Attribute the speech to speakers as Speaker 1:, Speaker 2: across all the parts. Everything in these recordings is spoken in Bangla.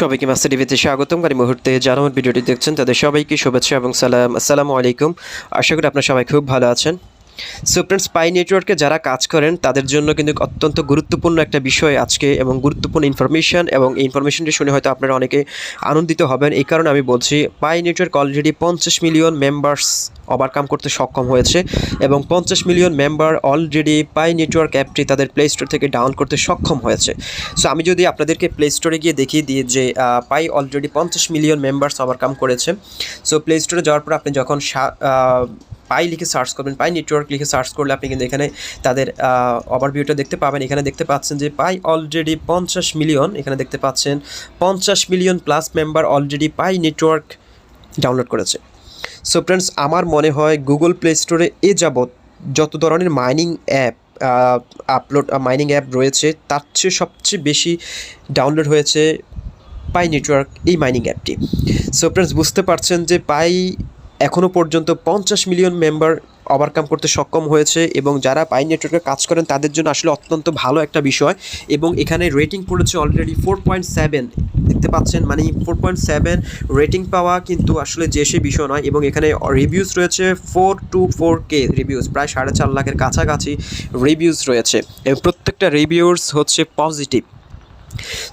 Speaker 1: সবাইকে মাস্টারটিভিতে স্বাগতম। এই মুহূর্তে যারা আমার ভিডিওটি দেখছেন তাদের সবাইকে শুভেচ্ছা এবং সালাম। আসসালামু আলাইকুম। আশা করি আপনারা সবাই খুব ভালো আছেন। সো ফ্রেন্ডস, পাই নেটওয়ার্কে যারা কাজ করেন তাদের জন্য কিন্তু অত্যন্ত গুরুত্বপূর্ণ একটা বিষয় আজকে, এবং গুরুত্বপূর্ণ ইনফরমেশন, এবং এই ইনফরমেশনটি শুনে হয়তো আপনারা অনেকে আনন্দিত হবেন। এই কারণে আমি বলছি, Pi network already 50 million members overcome করতে সক্ষম হয়েছে, এবং 50 million member already Pi network অ্যাপটি তাদের প্লে স্টোর থেকে ডাউনলোড করতে সক্ষম হয়েছে। সো আমি যদি আপনাদেরকে প্লে স্টোরে গিয়ে দেখিয়ে দিই যে পাই অলরেডি 50 মিলিয়ন মেম্বার্স ওভারকাম করেছে। সো প্লে স্টোরে যাওয়ার পর আপনি যখন পাই লিখে সার্চ করবেন, পাই নেটওয়ার্ক লিখে সার্চ করলে আপনি কিন্তু এখানে তাদের ওভারভিউটা দেখতে পাবেন। এখানে দেখতে পাচ্ছেন যে পাই অলরেডি 50 মিলিয়ন, এখানে দেখতে পাচ্ছেন 50 million plus member already Pi network download করেছে। সো ফ্রেন্ডস, আমার মনে হয় গুগল প্লে স্টোরে যাবৎ যত ধরনের মাইনিং অ্যাপ মাইনিং অ্যাপ রয়েছে তার চেয়ে সবচেয়ে বেশি ডাউনলোড হয়েছে পাই নেটওয়ার্ক এই মাইনিং অ্যাপটি। সো ফ্রেন্ডস, বুঝতে পারছেন যে পাই এখনও পর্যন্ত 50 মিলিয়ন মেম্বার ওভারকাম করতে সক্ষম হয়েছে, এবং যারা পাই নেটওয়ার্কে কাজ করেন তাদের জন্য আসলে অত্যন্ত ভালো একটা বিষয়। এবং এখানে রেটিং পড়েছে অলরেডি 4.7, দেখতে পাচ্ছেন, মানে 4.7 রেটিং পাওয়া কিন্তু আসলে যে সে বিষয় নয়। এবং এখানে রিভিউজ রয়েছে 4 রিভিউজ, প্রায় 4.5 লাখের কাছাকাছি রিভিউজ রয়েছে, এবং প্রত্যেকটা রিভিউজ হচ্ছে পজিটিভ।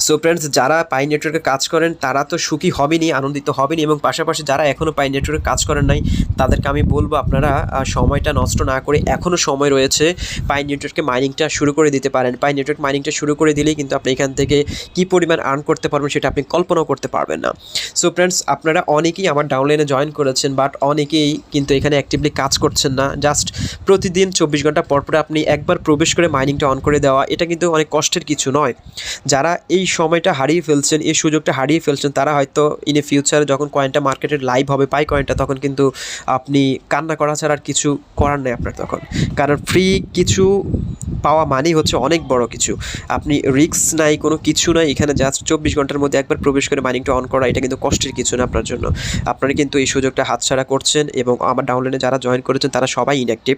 Speaker 1: সো ফ্রেন্ডস, যারা পাই নেটওয়ার্কে কাজ করেন তারা তো সুখী হবেনই, আনন্দিত হবেনই, এবং পাশাপাশি যারা এখনও পাই নেটওয়ার্কে কাজ করেন নাই তাদেরকে আমি বলবো আপনারা সময়টা নষ্ট না করে, এখনও সময় রয়েছে, পাই নেটওয়ার্কে মাইনিংটা শুরু করে দিতে পারেন। পাই নেটওয়ার্ক মাইনিংটা শুরু করে দিলেই কিন্তু আপনি এখান থেকে কী পরিমাণ আর্ন করতে পারবেন সেটা আপনি কল্পনাও করতে পারবেন না। সো ফ্রেন্ডস, আপনারা অনেকেই আমার ডাউনলাইনে জয়েন করেছেন, বাট অনেকেই কিন্তু এখানে অ্যাক্টিভলি কাজ করছেন না। জাস্ট প্রতিদিন 24 ঘন্টা পর পরে আপনি একবার প্রবেশ করে মাইনিংটা অন করে দেওয়া, এটা কিন্তু অনেক কষ্টের কিছু নয়। যারা এই সময়টা হারিয়ে ফেলছেন, এই সুযোগটা হারিয়ে ফেলছেন, তারা হয়তো ইন এ ফিউচারে যখন কয়েনটা মার্কেটে লাইভ হবে, পাই কয়েনটা, তখন কিন্তু আপনি কান্না করা ছাড়া আর কিছু করার নেই আপনার তখন। কারণ ফ্রি কিছু পাওয়া মানেই হচ্ছে অনেক বড় কিছু। আপনি রিস্ক নাই, কোনো কিছু নাই, এখানে জাস্ট 24 ঘন্টার মধ্যে একবার প্রবেশ করে মাইনিংটা অন করা, এটা কিন্তু কষ্টের কিছু না আপনার জন্য। আপনারা কিন্তু এই সুযোগটা হাতছাড়া করছেন, এবং আমার ডাউনলাইনে যারা জয়েন করেছেন তারা সবাই ইনঅ্যাক্টিভ।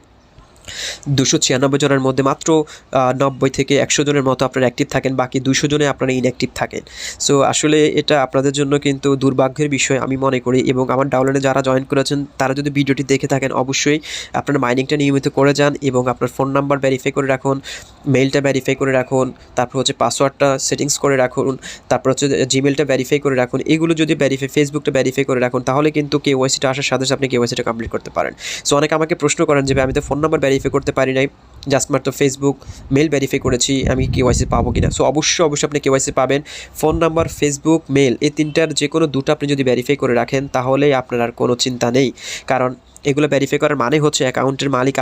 Speaker 1: 296 জনের মধ্যে মাত্র 90 থেকে 100 জনের মতো আপনারা অ্যাক্টিভ থাকেন, বাকি 200 জনে আপনারা ইনঅ্যাক্টিভ থাকেন। সো আসলে এটা আপনাদের জন্য কিন্তু দুর্ভাগ্যের বিষয় আমি মনে করি। এবং আমার ডাউনলাইনে যারা জয়েন করেছেন তারা যদি ভিডিওটি দেখে থাকেন, অবশ্যই আপনারা মাইনিংটা নিয়মিত করে যান, এবং আপনার ফোন নাম্বার ভেরিফাই করে রাখুন, মেইলটা ভেরিফাই করে রাখুন, তারপর হচ্ছে পাসওয়ার্ডটা সেটিংস করে রাখুন, তারপর হচ্ছে জিমেলটা ভেরিফাই করে রাখুন। এগুলো যদি ফেসবুকটা ভেরিফাই করে রাখুন, তাহলে কিন্তু কেওয়াইসিটা আসার সাথে সাথে আপনি কেওয়াইসিটা কমপ্লিট করতে পারেন। সো অনেকে আমাকে প্রশ্ন করেন যে আমি তো ফোন নাম্বার ভেরিফাই করতে পারি নাই, জাস্ট মাত্র ফেসবুক মেল ভেরিফাই করেছি, আমি কেওয়াইসি পাবো কিনা? সো অবশ্যই আপনি কেওয়াইসি পাবেন। ফোন নাম্বার, ফেসবুক, মেল, এই তিনটার যে কোনো দুটো আপনি যদি ভেরিফাই করে রাখেন তাহলেই আপনার আর কোনো চিন্তা নেই। কারণ এগুলো ভেরিফাই করার মানে হচ্ছে অ্যাকাউন্টের মালিক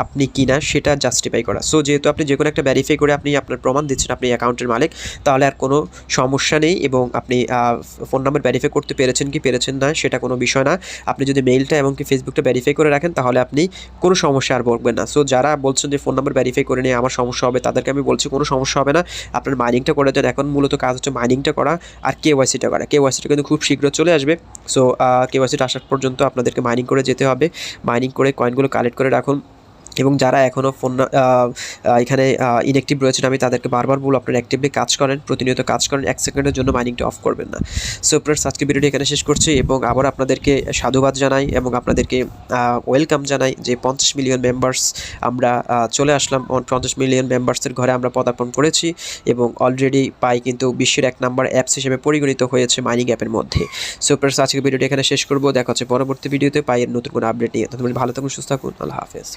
Speaker 1: আপনি কিনা সেটা জাস্টিফাই করা। সো যেহেতু আপনি যে কোনো একটা ভেরিফাই করে আপনি আপনার প্রমাণ দিচ্ছেন আপনি অ্যাকাউন্টের মালিক, তাহলে আর কোনো সমস্যা নেই। এবং আপনি ফোন নাম্বার ভেরিফাই করতে পেরেছেন না সেটা কোনো বিষয় না। আপনি যদি মেইলটা এবং কি ফেসবুকটা ভেরিফাই করে রাখেন তাহলে আপনি কোনো সমস্যা আর ভোগবেন না। সো যারা বলছেন যে ফোন নাম্বার ভেরিফাই করে নিয়ে আমার সমস্যা হবে, তাদেরকে আমি বলছি কোনো সমস্যা হবে না। আপনার মাইনিংটা করে দেন। এখন মূলত কাজ হচ্ছে মাইনিংটা করা আর কেওয়াইসিটা করা। কেওয়াইসিটা কিন্তু খুব শীঘ্র চলে আসবে। সো কেওয়াইসিটা আসার পর্যন্ত আপনাদেরকে মাইনিং করে যেতে হবে। মাইনিং করে কয়েনগুলো কালেক্ট করে রাখুন। এবং যারা এখনও এখানে ইনঅ্যাক্টিভ রয়েছেন, আমি তাদেরকে বারবার বলবো আপনারা অ্যাক্টিভলি কাজ করেন, প্রতিনিয়ত কাজ করেন, 1 সেকেন্ডের জন্য মাইনিংটা অফ করবেন না। সো ফ্রেন্ডস, আজকে ভিডিওটি এখানে শেষ করছি, এবং আবার আপনাদেরকে সাধুবাদ জানাই এবং আপনাদেরকে ওয়েলকাম জানাই যে 50 মিলিয়ন মেম্বার্স আমরা চলে আসলাম। 50 মিলিয়ন মেম্বার্সের ঘরে আমরা পদার্পণ করেছি, এবং অলরেডি পাই কিন্তু বিশ্বের 1 নাম্বার অ্যাপস হিসেবে পরিগণিত হয়েছে মাইনিং অ্যাপের মধ্যে। সো ফ্রেন্ডস, আজকে ভিডিওটি এখানে শেষ করবো। দেখা হচ্ছে পরবর্তী ভিডিওতে পাইয়ের নতুন কোনো আপডেট নিয়ে। ততক্ষণ ভালো থাকুন, সুস্থ থাকুন, আল্লাহ হাফেজ।